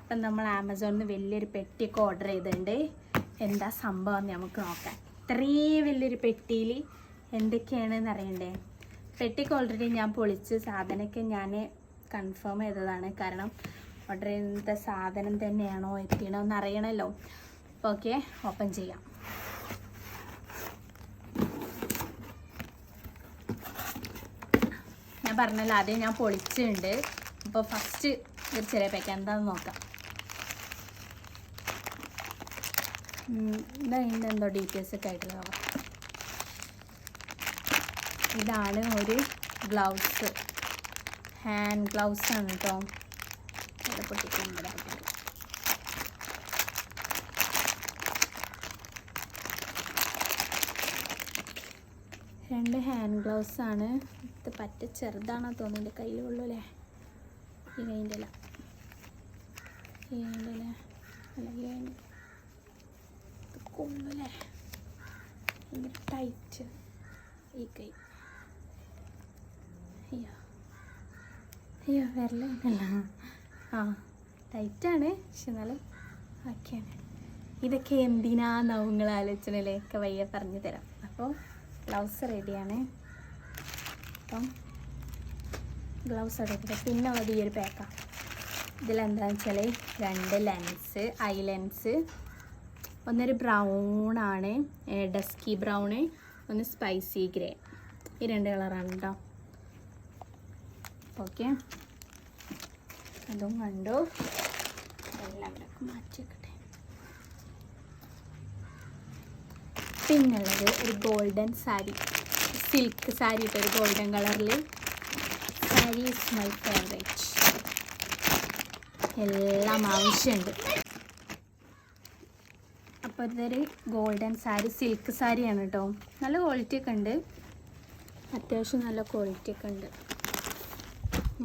അപ്പം നമ്മൾ ആമസോണിൽ നിന്ന് വലിയൊരു പെട്ടിയൊക്കെ ഓർഡർ ചെയ്തിട്ടുണ്ട്. എന്താ സംഭവം നമുക്ക് നോക്കാം. ഇത്രയും വലിയൊരു പെട്ടിയിൽ എന്തൊക്കെയാണെന്ന് അറിയണ്ടേ. പെട്ടിക്ക് ഓൾറെഡി ഞാൻ പൊളിച്ച് സാധനമൊക്കെ ഞാൻ കൺഫേം ചെയ്തതാണ്. കാരണം ഓർഡർ ചെയ്യുന്ന സാധനം തന്നെയാണോ എത്തിയണോ എന്ന് അറിയണമല്ലോ. അപ്പോൾ ഓക്കെ, ഓപ്പൺ ചെയ്യാം. ഞാൻ പറഞ്ഞല്ലോ ആദ്യം ഞാൻ പൊളിച്ചിട്ടുണ്ട്. അപ്പോൾ ഫസ്റ്റ് ഒരു ചെറിയ പാക്ക് എന്താണെന്ന് നോക്കാം. ഇതതിൻ്റെ എന്തോ ഡീറ്റെയിൽസ് ഒക്കെ ആയിട്ടുള്ള കവർ. ഇതാണ് ഒരു ഗ്ലൗസ്, ഹാൻഡ് ഗ്ലൗസ് ആണ് കേട്ടോ. ഇവിടെ പൊട്ടിക്കും, ഇവിടെ പൊട്ടിക്കും. രണ്ട് ഹാൻഡ് ഗ്ലൗസ് ആണ്. ഇത് പറ്റ ചെറുതാണോ തോന്നുന്നു. എൻ്റെ കയ്യിൽ കൊള്ളൂല്ലേ? ഈ കൈൻ്റെ അല്ല, ഈ കൈൻ്റെ അല്ലേ, അല്ലെങ്കിൽ കൈൻ്റെ ഇത് കൊള്ളൂല്ലേ? ഭയങ്കര ടൈറ്റ് ഈ കൈ. അയ്യോ വരലല്ല. ആ ടൈറ്റാണ്, പക്ഷെ എന്നാലും ഓക്കെയാണ്. ഇതൊക്കെ എന്തിനാന്നാവും നിങ്ങൾ ആലോചനയില്ലേ? ഒക്കെ വയ്യ പറഞ്ഞു തരാം. അപ്പോൾ ഗ്ലൗസ് റെഡിയാണ്. അപ്പം ഗ്ലൗസ് എടുക്കട്ടെ. പിന്നെ ഉള്ളത് ഈ ഒരു പാക്കാണ്. ഇതിലെന്താണെന്ന് വെച്ചാൽ രണ്ട് ലെൻസ്, ഐ ലെൻസ്. ഒന്നൊരു ബ്രൗൺ ആണ്, ഡസ്കി ബ്രൗണ്, ഒന്ന് സ്പൈസി ഗ്രേ. ഈ രണ്ട് കളറാണ് കേട്ടോ. ഓക്കെ, അതും കണ്ടു. എല്ലാം ഇവിടെ മാറ്റി വെക്കട്ടെ. പിന്നുള്ളത് ഒരു ഗോൾഡൻ സാരി, സിൽക്ക് സാരി ഇട്ടൊരു ഗോൾഡൻ കളറിൽ. Sari is my favourite. എല്ലാം ആവശ്യമുണ്ട്. അപ്പോൾ ഇതൊരു ഗോൾഡൻ സാരി, സിൽക്ക് സാരിയാണ് കേട്ടോ. നല്ല ക്വാളിറ്റി ഒക്കെ ഉണ്ട്, അത്യാവശ്യം നല്ല ക്വാളിറ്റി ഒക്കെ ഉണ്ട്.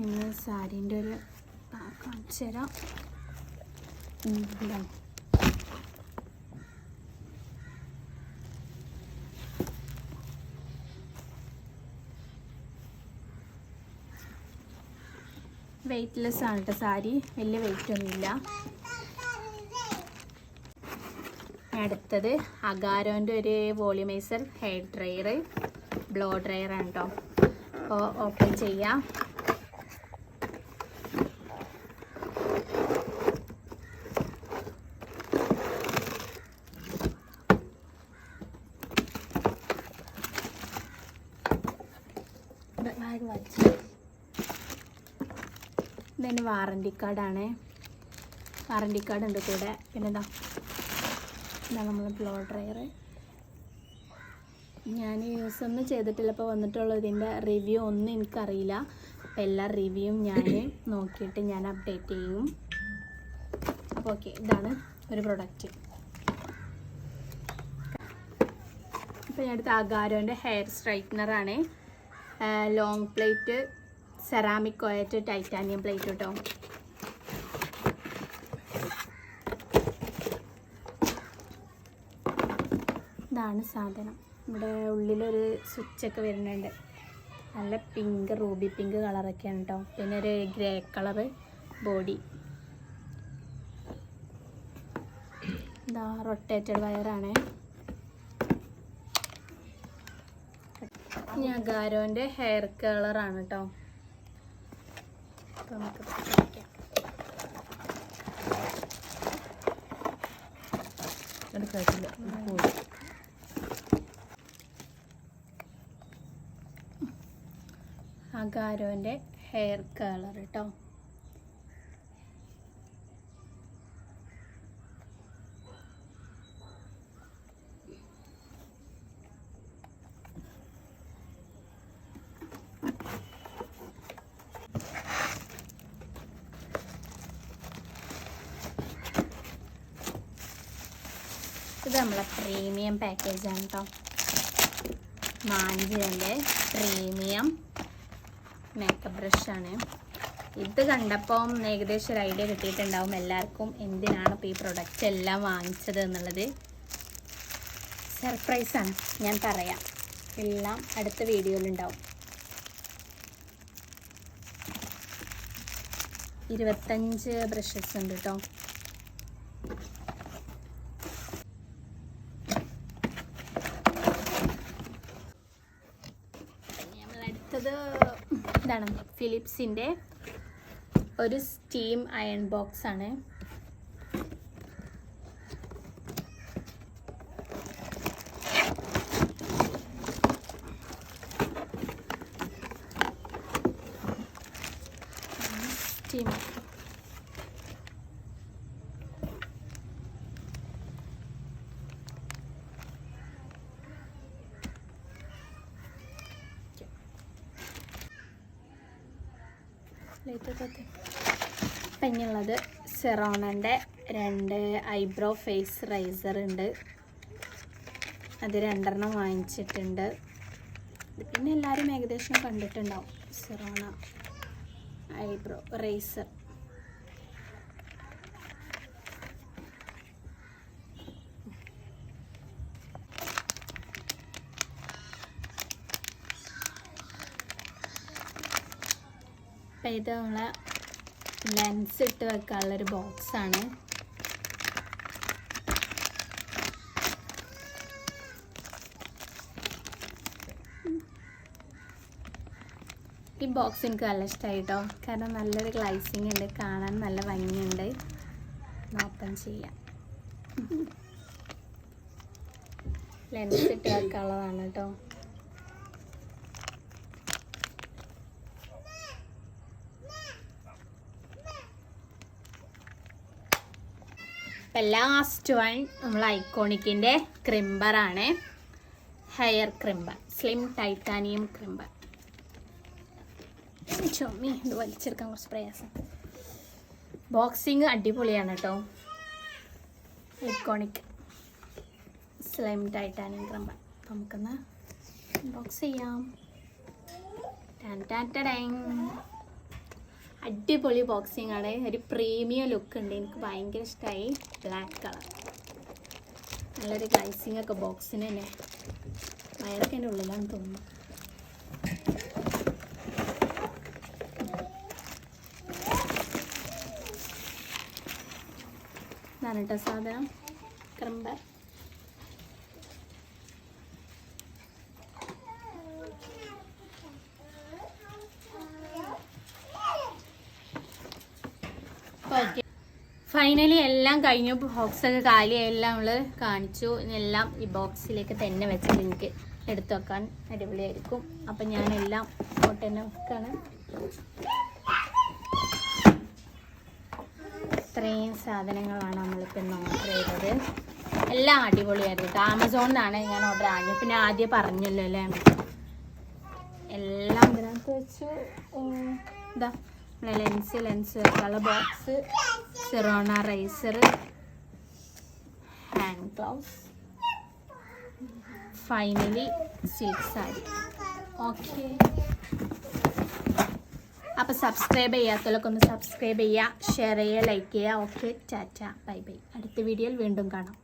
ഞാൻ സാരീൻ്റെ ഒരു കാണിച്ചു തരാം. ഇതാണ് വെയ്റ്റ്ലെസ് ആണ് കേട്ടോ സാരി, വലിയ വെയിറ്റ് ഒന്നുമില്ല. അടുത്തത് അഗാരോൻ്റെ ഒരു വോളിമൈസർ ഹെയർ ഡ്രയർ, ബ്ലോ ഡ്രയർ ആണ് കേട്ടോ. അപ്പോൾ ഓപ്പൺ ചെയ്യാം. ഇതെൻ്റെ വാറണ്ടി കാർഡാണ്. വാറണ്ടി കാർഡ് ഉണ്ട് കൂടെ. പിന്നെ ഇതാണ് നമ്മൾ ബ്ലോ ഡ്രയർ. ഞാൻ യൂസ് ഒന്നും ചെയ്തിട്ടില്ല. ഇപ്പോൾ വന്നിട്ടുള്ളത് ഇതിൻ്റെ റിവ്യൂ ഒന്നും എനിക്കറിയില്ല. അപ്പോൾ എല്ലാ റിവ്യൂവും ഞാൻ നോക്കിയിട്ട് ഞാൻ അപ്ഡേറ്റ് ചെയ്യും. അപ്പോൾ ഓക്കെ, ഇതാണ് ഒരു പ്രൊഡക്റ്റ്. ഇപ്പോൾ ഞാൻ അടുത്ത അഗാരോൻ്റെ ഹെയർ സ്ട്രൈറ്റ്നറാണ്. Long plate, ceramic coat, titanium plate കേട്ടോ. ഇതാണ് സാധനം. ഇവിടെ ഉള്ളിലൊരു സ്വിച്ചൊക്കെ വരുന്നുണ്ട്. നല്ല പിങ്ക്, റൂബി പിങ്ക് കളറൊക്കെയാണ് കേട്ടോ. പിന്നെ ഒരു ഗ്രേ കളറ് ബോഡി. ഇതാ റൊട്ടേറ്റഡ് വയറാണ്. ഇനി അഗാരോൻ്റെ ഹെയർ കളറാണ് കേട്ടോ. അപ്പോൾ നമുക്ക് അഗാരോൻ്റെ ഹെയർ കളർ കേട്ടോ. ഇത് നമ്മളെ പ്രീമിയം പാക്കേജാണ് കേട്ടോ. മാഞ്ചിൻ്റെ പ്രീമിയം മേക്കപ്പ് ബ്രഷാണ്. ഇത് കണ്ടപ്പം ഏകദേശം ഒരു ഐഡിയ കിട്ടിയിട്ടുണ്ടാവും എല്ലാവർക്കും എന്തിനാണ് ഇപ്പോൾ ഈ പ്രൊഡക്റ്റ് എല്ലാം വാങ്ങിച്ചത് എന്നുള്ളത്. സർപ്രൈസാണ്, ഞാൻ പറയാം. എല്ലാം അടുത്ത വീഡിയോയിലുണ്ടാവും. 25 ബ്രഷസ് ഉണ്ട് കേട്ടോ. അടുത്തത് ഇതാണ് ഫിലിപ്സിൻ്റെ ഒരു സ്റ്റീം അയൺ ബോക്സ് ആണ്. സ്റ്റീം പിന്നുള്ളത് സെറോണൻ്റെ 2 ഐബ്രോ ഫേസ് റൈസർ ഉണ്ട്. അത് 2 വാങ്ങിച്ചിട്ടുണ്ട്. പിന്നെ എല്ലാവരും ഏകദേശം കണ്ടിട്ടുണ്ടാവും സെറോണ ഐബ്രോ റൈസർ. അപ്പം ഇത് നമ്മളെ ലെൻസ് ഇട്ട് വെക്കാനുള്ളൊരു ബോക്സാണ്. ഈ ബോക്സ് എനിക്ക് നല്ല ഇഷ്ടമായി കേട്ടോ. കാരണം നല്ലൊരു ഗ്ലൈസിങ് ഉണ്ട്, കാണാൻ നല്ല ഭംഗിയുണ്ട്. ഓപ്പൺ ചെയ്യാം. ലെൻസ് ഇട്ട് വെക്കാനുള്ളതാണ് കേട്ടോ. ലാസ്റ്റ് വൺ നമ്മൾ ഐക്കോണിക്കിൻ്റെ ക്രിംബറാണ്. Hair crimper, slim titanium crimper. ചുമ്മി ഇത് വലിച്ചെടുക്കാൻ കുറച്ച് പ്രയാസം. ബോക്സിങ് അടിപൊളിയാണ് കേട്ടോ. Ikonic slim titanium crimper. അപ്പം നമുക്കൊന്ന് ബോക്സ് ചെയ്യാം. അടിപൊളി ബോക്സിങ് ആണ്. ഒരു പ്രീമിയം ലുക്ക് ഉണ്ട്. എനിക്ക് ഭയങ്കര ഇഷ്ടമായി. ബ്ലാക്ക് കളർ നല്ലൊരു ഗ്ലൈസിങ് ഒക്കെ ബോക്സിന് തന്നെ. വയറൊക്കെ എൻ്റെ ഉള്ളിലാണെന്ന് തോന്നുന്നു. ഇതാണ് കേട്ടോ സാധനം, ക്രിംബർ. ഫൈനലി എല്ലാം കഴിഞ്ഞു. ബോക്സൊക്കെ കാലിയായി. എല്ലാം നമ്മൾ കാണിച്ചു. എല്ലാം ഈ ബോക്സിലേക്ക് തന്നെ വെച്ചാൽ എനിക്ക് എടുത്തു വെക്കാൻ അടിപൊളിയായിരിക്കും. അപ്പം ഞാനെല്ലാം അങ്ങോട്ട് തന്നെ വെക്കാണ്. ഇത്രയും സാധനങ്ങളാണ് നമ്മളിപ്പോൾ ഇന്ന് ഓർഡർ ചെയ്തത്. എല്ലാം അടിപൊളിയായിരുന്നു കേട്ടോ. ആമസോണിലാണ് ഞാൻ ഓർഡർ ആദ്യം. പിന്നെ ആദ്യം പറഞ്ഞല്ലോ അല്ലേ. എല്ലാം ഇതിനകത്ത് വെച്ചു. ഇതാ ലെൻസ് വെക്കാനുള്ള ബോക്സ്, സെറോണ റൈസർ, hand gloves, finally silk sari. Okay, അപ്പോൾ സബ്സ്ക്രൈബ് ചെയ്യാത്തവരൊക്കെ ഒന്ന് സബ്സ്ക്രൈബ് ചെയ്യുക, ഷെയർ ചെയ്യുക, ലൈക്ക് ചെയ്യുക. ഓക്കെ, ടാറ്റ, ബൈ ബൈ. അടുത്ത വീഡിയോയിൽ വീണ്ടും കാണാം.